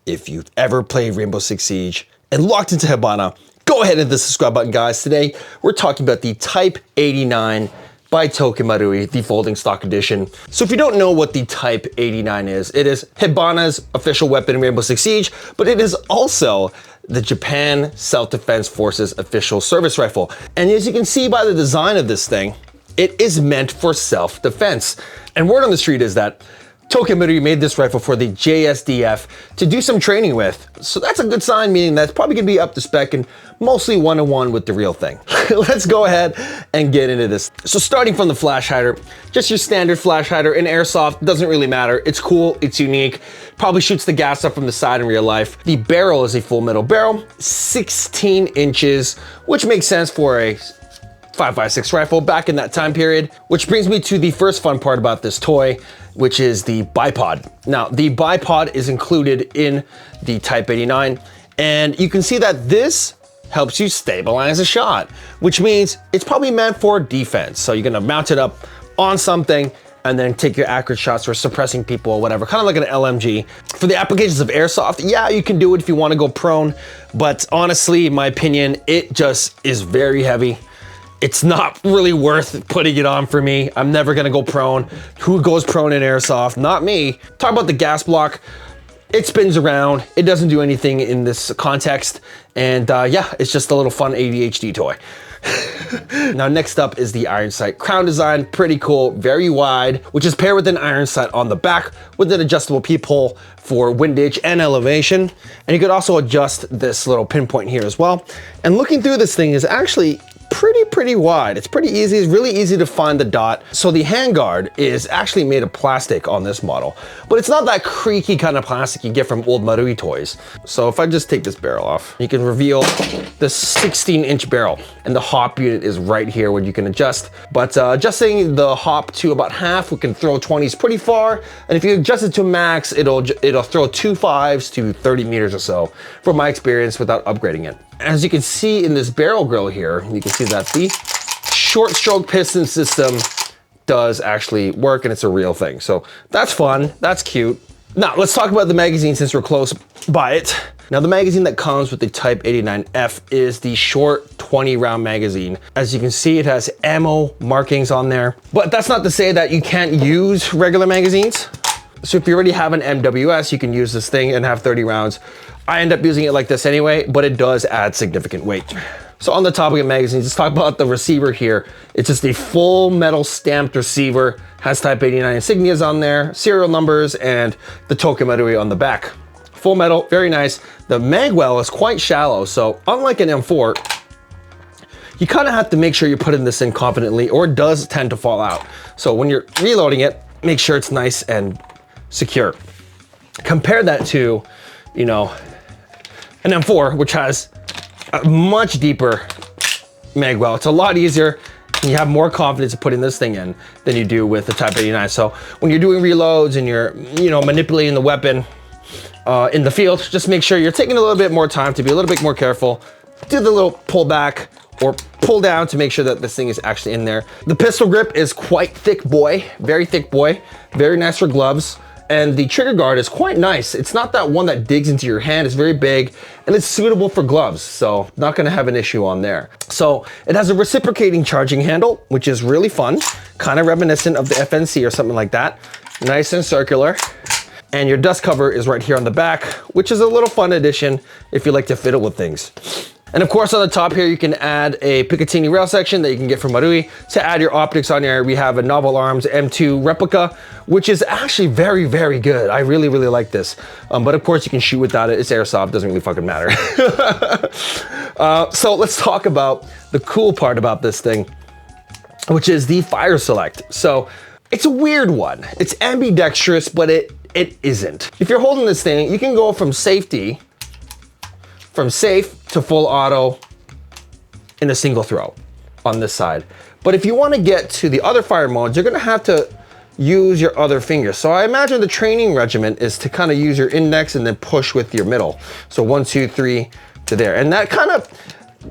If you've ever played Rainbow Six Siege and locked into Hibana, go ahead and hit the subscribe button, guys. Today, we're talking about the Type 89 by Tokyo Marui, the folding stock edition. So if you don't know what the Type 89 is, it is Hibana's official weapon in Rainbow Six Siege, but it is also the Japan Self-Defense Forces official service rifle. And as you can see by the design of this thing, it is meant for self-defense. And word on the street is that Tokyo Marui made this rifle for the JSDF to do some training with. So that's a good sign, meaning that's probably gonna be up to spec and mostly one-on-one with the real thing. Let's go ahead and get into this. So starting from the flash hider, just your standard flash hider in airsoft, doesn't really matter. It's cool, it's unique, probably shoots the gas up from the side in real life. The barrel is a full metal barrel, 16 inches, which makes sense for a 5.56 rifle back in that time period, which brings me to the first fun part about this toy, which is the bipod. Now, the bipod is included in the Type 89, and you can see that this helps you stabilize a shot, which means it's probably meant for defense. So you're gonna mount it up on something and then take your accurate shots for suppressing people or whatever, kind of like an LMG. For the applications of airsoft, yeah, you can do it if you wanna go prone, but honestly, in my opinion, it just is very heavy. It's not really worth putting it on for me. I'm never gonna go prone. Who goes prone in airsoft? Not me. Talk about the gas block. It spins around. It doesn't do anything in this context. And yeah, it's just a little fun ADHD toy. Now next up is the iron sight crown design. Pretty cool, very wide, which is paired with an iron sight on the back with an adjustable peephole for windage and elevation. And you could also adjust this little pinpoint here as well. And looking through this thing is actually pretty wide. It's pretty easy. It's really easy to find the dot. So the handguard is actually made of plastic on this model, but it's not that creaky kind of plastic you get from old Marui toys. So if I just take this barrel off, you can reveal the 16-inch barrel, and the hop unit is right here where you can adjust. But adjusting the hop to about half, we can throw 20s pretty far. And if you adjust it to max, it'll throw 2 5s to 30 meters or so, from my experience, without upgrading it. As you can see in this barrel grill here, you can see that the short stroke piston system does actually work, and it's a real thing. So that's fun, that's cute. Now let's talk about the magazine since we're close by it. Now the magazine that comes with the Type 89F is the short 20 round magazine. As you can see, it has ammo markings on there, but that's not to say that you can't use regular magazines. So if you already have an MWS, you can use this thing and have 30 rounds. I end up using it like this anyway, but it does add significant weight. So on the topic of magazines, let's talk about the receiver here. It's just a full metal stamped receiver, has Type 89 insignias on there, serial numbers, and the Tokyo Marui on the back. Full metal, very nice. The mag well is quite shallow, so unlike an M4, you kind of have to make sure you're putting this in confidently, or it does tend to fall out. So when you're reloading it, make sure it's nice and secure. Compare that to, you know, an M4, which has a much deeper mag well. It's a lot easier, and you have more confidence in putting this thing in than you do with the Type 89. So when you're doing reloads and you're, you know, manipulating the weapon in the field, just make sure you're taking a little bit more time to be a little bit more careful. Do the little pull back or pull down to make sure that this thing is actually in there. The pistol grip is quite thick boy, very thick boy, very nice for gloves. And the trigger guard is quite nice. It's not that one that digs into your hand. It's very big and it's suitable for gloves. So not gonna have an issue on there. So it has a reciprocating charging handle, which is really fun. Kind of reminiscent of the FNC or something like that. Nice and circular. And your dust cover is right here on the back, which is a little fun addition if you like to fiddle with things. And of course, on the top here, you can add a Picatinny rail section that you can get from Marui. To add your optics on here, we have a Novel Arms M2 replica, which is actually very good. I really like this. But of course, you can shoot without it. It's airsoft, doesn't really fucking matter. So let's talk about the cool part about this thing, which is the fire select. So it's a weird one. It's ambidextrous, but it isn't. If you're holding this thing, you can go from safe to full auto in a single throw on this side. But if you want to get to the other fire modes, you're going to have to use your other finger. So I imagine the training regimen is to kind of use your index and then push with your middle. So 1, 2, 3 to there. And that kind of,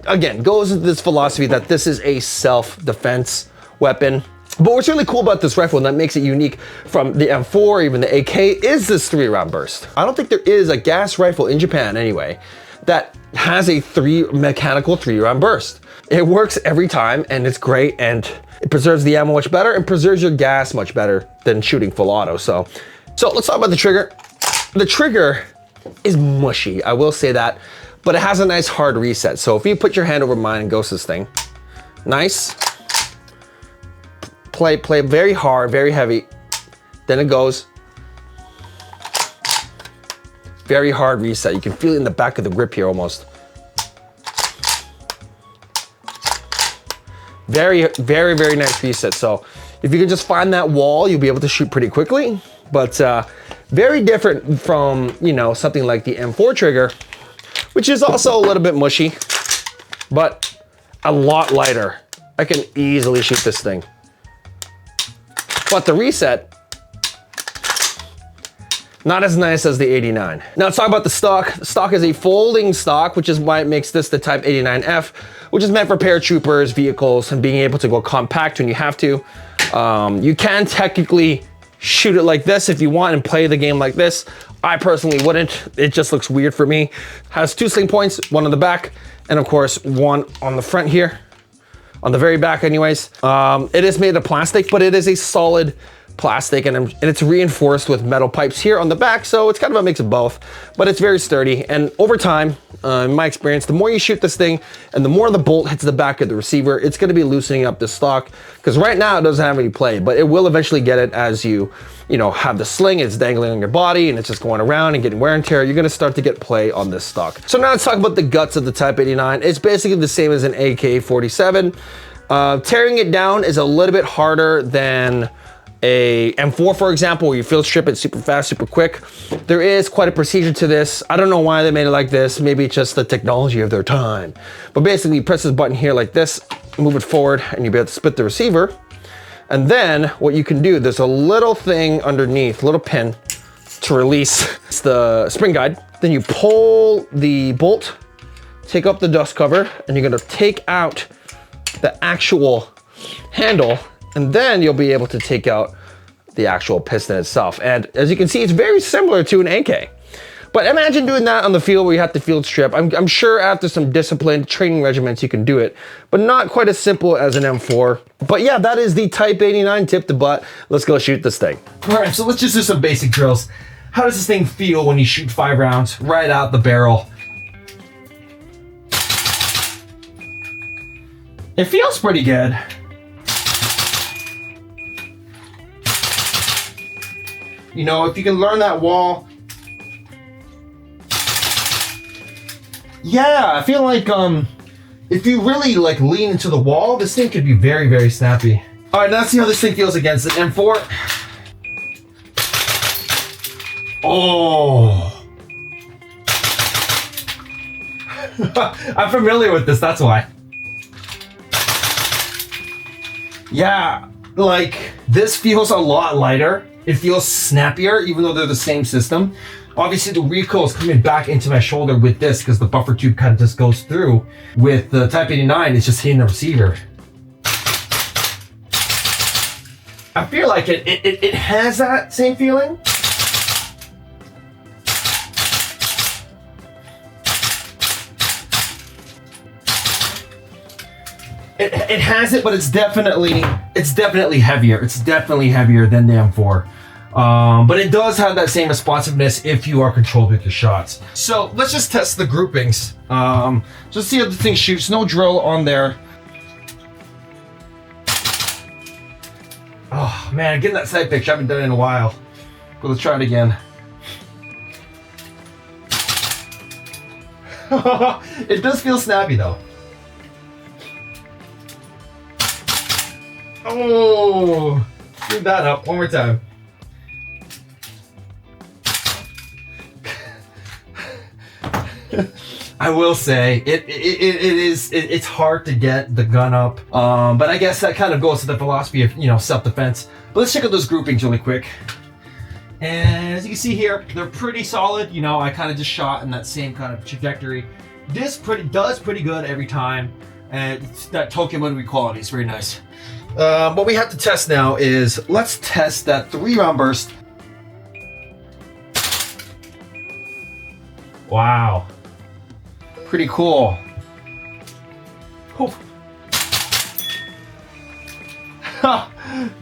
again, goes into this philosophy that this is a self-defense weapon. But what's really cool about this rifle and that makes it unique from the M4 or even the AK is this 3-round burst. I don't think there is a gas rifle in Japan anyway that has a mechanical 3-round burst. It works every time and it's great, and it preserves the ammo much better and preserves your gas much better than shooting full auto. So let's talk about the trigger. The trigger is mushy, I will say that, but it has a nice hard reset. So if you put your hand over mine and goes this thing, nice. Play very hard, very heavy. Then it goes. Very hard reset. You can feel it in the back of the grip here almost. Very, very, very nice reset. So if you can just find that wall, you'll be able to shoot pretty quickly. But very different from, you know, something like the M4 trigger, which is also a little bit mushy, but a lot lighter. I can easily shoot this thing. But the reset, not as nice as the 89. Now let's talk about the stock. The stock is a folding stock, which is why it makes this the Type 89F, which is meant for paratroopers, vehicles, and being able to go compact when you have to. You can technically shoot it like this if you want and play the game like this. I personally wouldn't. It just looks weird for me. Has 2 sling points, one on the back, and of course, one on the front here. On the very back anyways. It is made of plastic, but it is a solid plastic, and it's reinforced with metal pipes here on the back, so it's kind of a mix of both, but it's very sturdy. And over time, in my experience, the more you shoot this thing and the more the bolt hits the back of the receiver, it's going to be loosening up the stock, because right now it doesn't have any play, but it will eventually get it as you know, have the sling, it's dangling on your body and it's just going around and getting wear and tear. You're going to start to get play on this stock. So now let's talk about the guts of the Type 89. It's basically the same as an AK-47. Tearing it down is a little bit harder than a M4, for example, where you field strip it super fast, super quick. There is quite a procedure to this. I don't know why they made it like this. Maybe it's just the technology of their time. But basically, you press this button here like this, move it forward, and you'll be able to split the receiver. And then what you can do, there's a little thing underneath, little pin to release the spring guide. Then you pull the bolt, take up the dust cover, and you're gonna take out the actual handle, and then you'll be able to take out the actual piston itself. And as you can see, it's very similar to an AK. But imagine doing that on the field where you have to field strip. I'm sure after some disciplined training regiments you can do it, but not quite as simple as an M4. But yeah, that is the Type 89 tip to butt. Let's go shoot this thing. All right, so let's just do some basic drills. How does this thing feel when you shoot 5 rounds right out the barrel? It feels pretty good. You know, if you can learn that wall. Yeah, I feel like if you really like lean into the wall, this thing could be very, very snappy. All right, now let's see how this thing feels against an M4. Oh. I'm familiar with this, that's why. Yeah, like this feels a lot lighter. It feels snappier, even though they're the same system. Obviously, the recoil is coming back into my shoulder with this because the buffer tube kind of just goes through. With the Type 89, it's just hitting the receiver. I feel like it has that same feeling. It has it, but it's definitely heavier. It's definitely heavier than the M4. But it does have that same responsiveness if you are controlled with your shots. So let's just test the groupings. Just see how the thing shoots. No drill on there. Oh man, getting that side picture. I haven't done it in a while. Go, let's try it again. It does feel snappy though. Oh, do that up one more time. I will say it's hard to get the gun up, but I guess that kind of goes to the philosophy of, you know, self-defense. But let's check out those groupings really quick. And as you can see here, they're pretty solid. You know, I kind of just shot in that same kind of trajectory. This does pretty good every time, and it's that Tokyo Marui quality is very nice. What we have to test now is, let's test that 3-round burst. Wow. Pretty cool.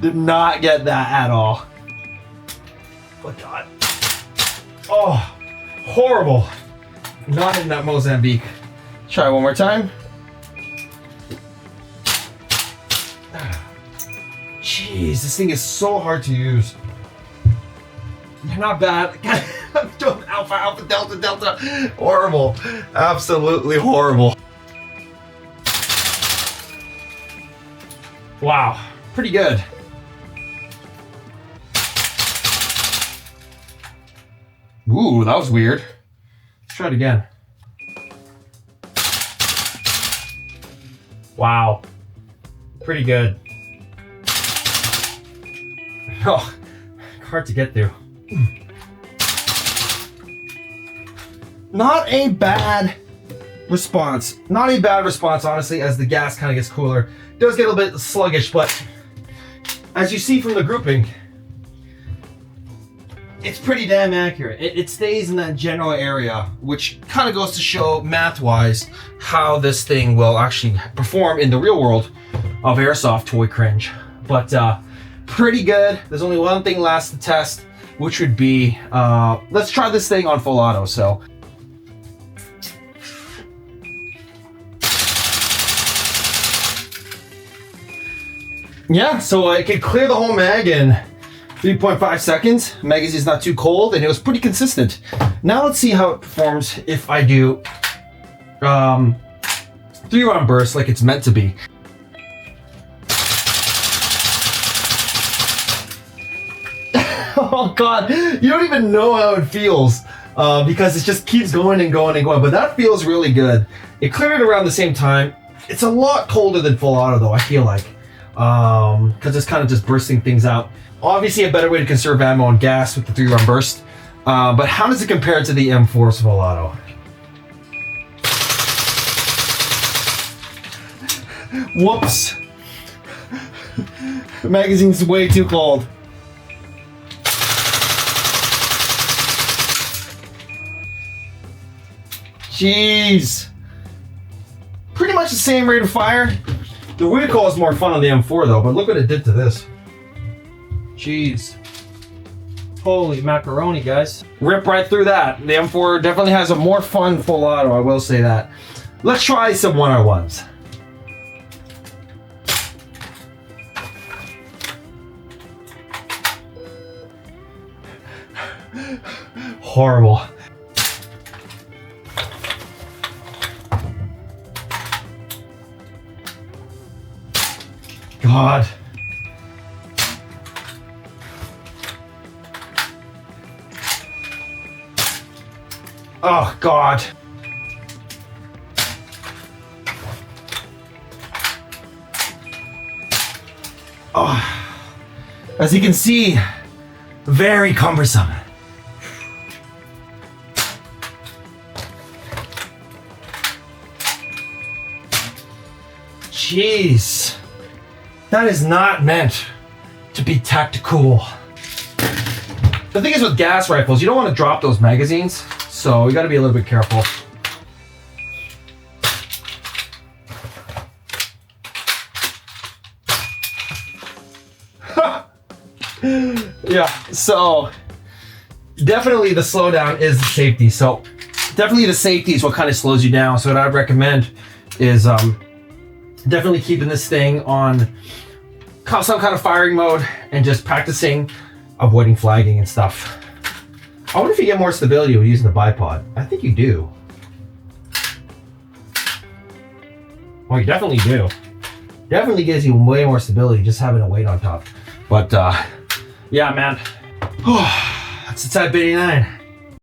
Did not get that at all. Oh God. Oh, horrible. Not in that Mozambique. Try one more time. Jeez, this thing is so hard to use. Not bad. I'm doing alpha, alpha, delta, delta. Horrible. Absolutely horrible. Wow. Pretty good. Ooh, that was weird. Let's try it again. Wow. Pretty good. Oh, hard to get through. Not a bad response. Not a bad response, honestly, as the gas kind of gets cooler. It does get a little bit sluggish, but as you see from the grouping, it's pretty damn accurate. It stays in that general area, which kind of goes to show math-wise how this thing will actually perform in the real world of airsoft toy cringe. But pretty good. There's only one thing left to test, which would be, let's try this thing on full auto. So yeah, so it can clear the whole mag in 3.5 seconds. Magazine's not too cold, and it was pretty consistent. Now let's see how it performs if I do 3-round burst like it's meant to be. Oh God, you don't even know how it feels because it just keeps going and going and going, but that feels really good. It cleared it around the same time. It's a lot colder than full auto though, I feel like, because it's kind of just bursting things out. Obviously a better way to conserve ammo and gas with the 3-round burst, but how does it compare to the M4's full auto? Whoops. The magazine's way too cold. Jeez. Pretty much the same rate of fire. The recoil is more fun on the M4 though, but look what it did to this. Jeez. Holy macaroni, guys. Rip right through that. The M4 definitely has a more fun full auto, I will say that. Let's try some 1R1s. Horrible. God. Oh God. Oh. As you can see, very cumbersome. Jeez. That is not meant to be tactical. The thing is with gas rifles, you don't want to drop those magazines, so you got to be a little bit careful. Yeah, so definitely the slowdown is the safety. So definitely the safety is what kind of slows you down. So what I'd recommend is definitely keeping this thing on some kind of firing mode and just practicing avoiding flagging and stuff. I wonder if you get more stability when using the bipod. I think you do. Well, you definitely do. Definitely gives you way more stability just having a weight on top. But yeah, man. That's the Type 89.